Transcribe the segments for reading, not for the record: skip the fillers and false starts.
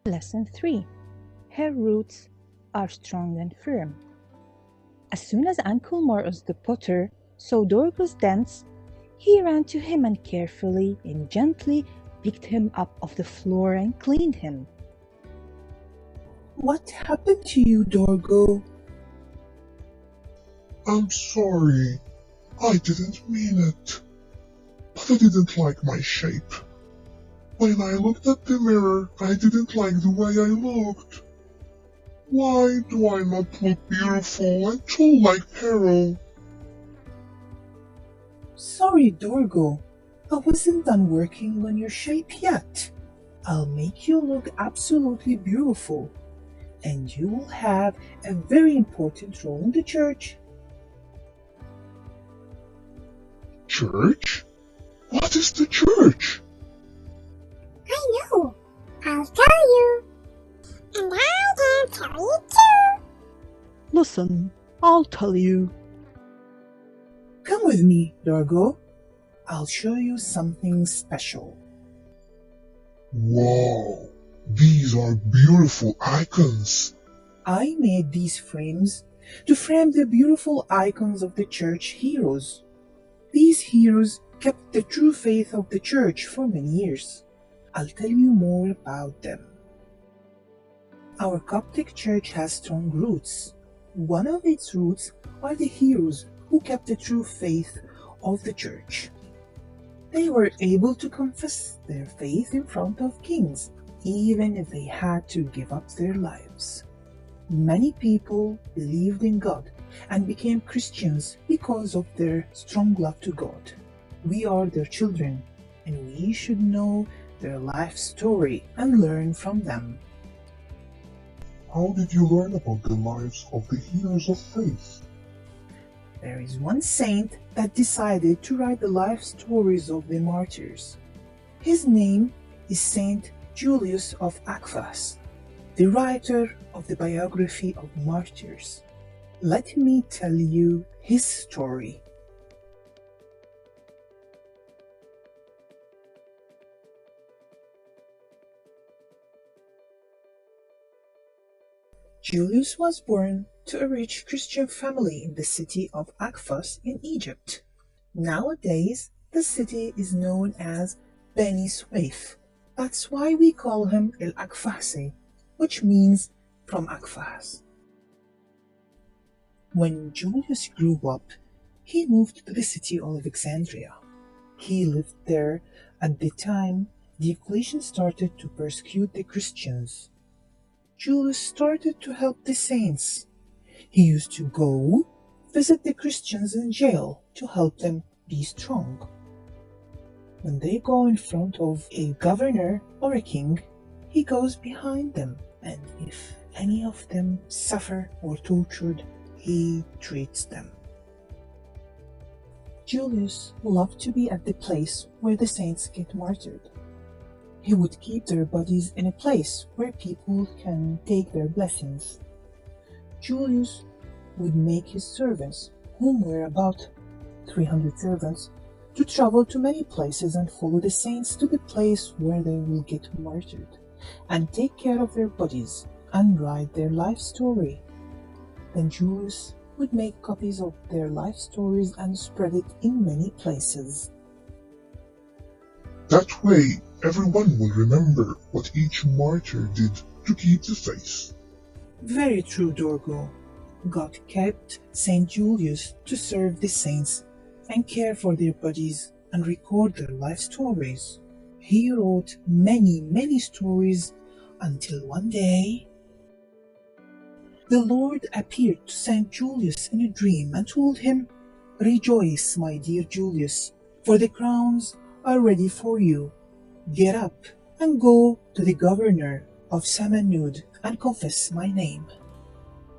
Lesson 3. Her roots are strong and firm. As soon as Uncle Morris the potter saw Dorgo's dance, he ran to him and carefully and gently picked him up off the floor and cleaned him. What happened to you, Dorgo? I'm sorry. I didn't mean it. But I didn't like my shape. When I looked at the mirror, I didn't like the way I looked. Why do I not look beautiful and tall like Pero? Sorry, Dorgo. I wasn't done working on your shape yet. I'll make you look absolutely beautiful, and you will have a very important role in the church. Church? What is the church? I know. I'll tell you. And I can tell you too. Listen, I'll tell you. Come with me, Dorgo. I'll show you something special. Wow, these are beautiful icons. I made these frames to frame the beautiful icons of the church heroes. These heroes kept the true faith of the church for many years. I'll tell you more about them. Our Coptic church has strong roots. One of its roots are the heroes who kept the true faith of the church. They were able to confess their faith in front of kings, even if they had to give up their lives. Many people believed in God and became Christians because of their strong love to God. We are their children, and we should know their life story and learn from them. How did you learn about the lives of the heroes of faith? There is one saint that decided to write the life stories of the martyrs. His name is Saint Juilius El-Aqhfasi, the writer of the Biography of Martyrs. Let me tell you his story. Julius was born to a rich Christian family in the city of Aqhfas in Egypt. Nowadays, the city is known as Beni Suef. That's why we call him El-Aqhfasi, which means from Aqhfas. When Julius grew up, he moved to the city of Alexandria. He lived there at the time Diocletian started to persecute the Christians. Julius started to help the saints. He used to go visit the Christians in jail to help them be strong. When they go in front of a governor or a king, he goes behind them, and if any of them suffer or tortured, he treats them. Julius loved to be at the place where the saints get martyred. He would keep their bodies in a place where people can take their blessings. Julius would make his servants, whom were about 300 servants, to travel to many places and follow the saints to the place where they will get martyred, and take care of their bodies and write their life story. Then Julius would make copies of their life stories and spread it in many places. That way, everyone will remember what each martyr did to keep the faith. Very true, Dorgo. God kept Saint Julius to serve the saints and care for their bodies and record their life stories. He wrote many stories until one day the Lord appeared to Saint Julius in a dream and told him, "Rejoice, my dear Julius, for the crowns are ready for you. Get up and go to the governor of Samanud and confess my name.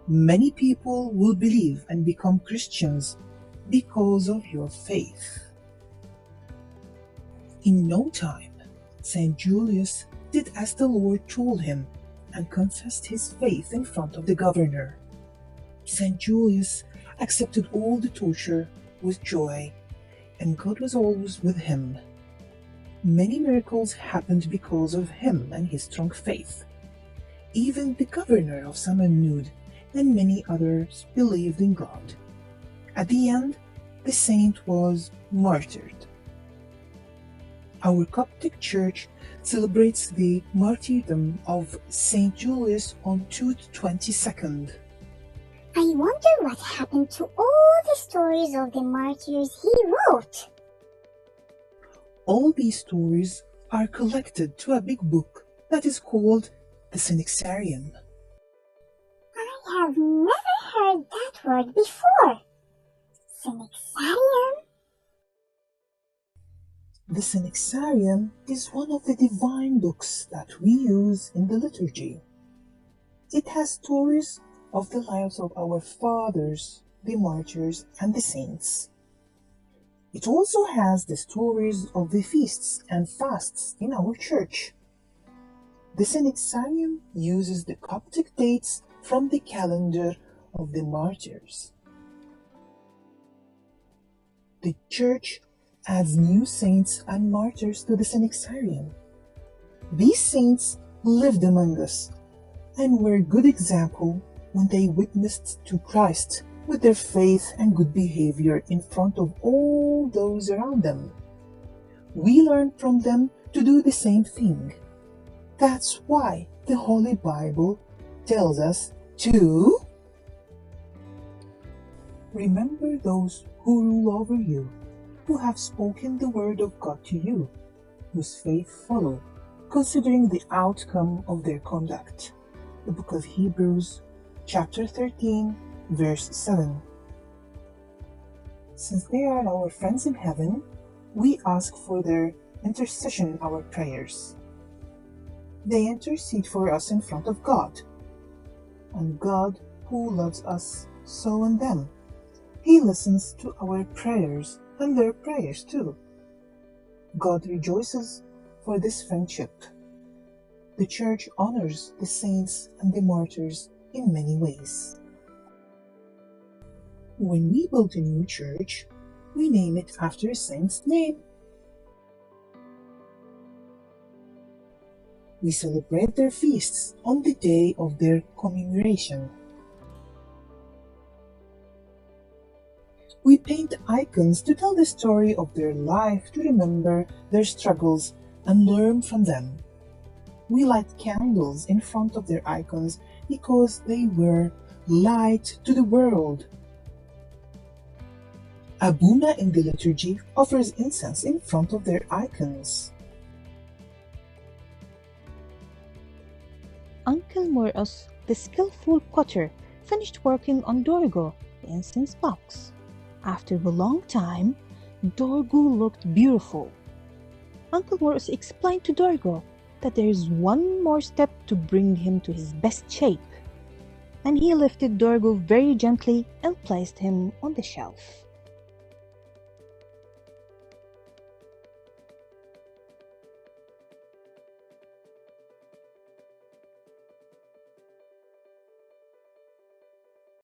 Many people will believe and become Christians because of your faith." In no time, Saint Julius did as the Lord told him and confessed his faith in front of the governor. Saint Julius accepted all the torture with joy, and God was always with him. Many miracles happened because of him and his strong faith. Even the governor of Samanud and many others believed in God. At the end, the saint was martyred. Our Coptic Church celebrates the martyrdom of Saint Julius on June 22nd. I wonder what happened to all the stories of the martyrs he wrote. All these stories are collected to a big book that is called the Synaxarium. I have never heard that word before. Synaxarium? The Synaxarium is one of the divine books that we use in the liturgy. It has stories of the lives of our fathers, the martyrs, and the saints. It also has the stories of the feasts and fasts in our church. The Synaxarium uses the Coptic dates from the calendar of the martyrs. The Church adds new saints and martyrs to the Synaxarium. These saints lived among us and were a good example when they witnessed to Christ with their faith and good behavior in front of all those around them. We learn from them to do the same thing. That's why the Holy Bible tells us to remember those who rule over you, who have spoken the word of God to you, whose faith follow, considering the outcome of their conduct. The book of Hebrews, chapter 13, verse 7. Since they are our friends in heaven, we ask for their intercession in our prayers. They intercede for us in front of God, and God, who loves us so in them, He listens to our prayers and their prayers too. God rejoices for this friendship. The Church honors the saints and the martyrs in many ways. When we build a new church, we name it after a saint's name. We celebrate their feasts on the day of their commemoration. We paint icons to tell the story of their life, to remember their struggles and learn from them. We light candles in front of their icons because they were light to the world. Abuna in the liturgy offers incense in front of their icons. Uncle Moros, the skillful potter, finished working on Dorgo, the incense box. After a long time, Dorgo looked beautiful. Uncle Moros explained to Dorgo that there is one more step to bring him to his best shape, and he lifted Dorgo very gently and placed him on the shelf.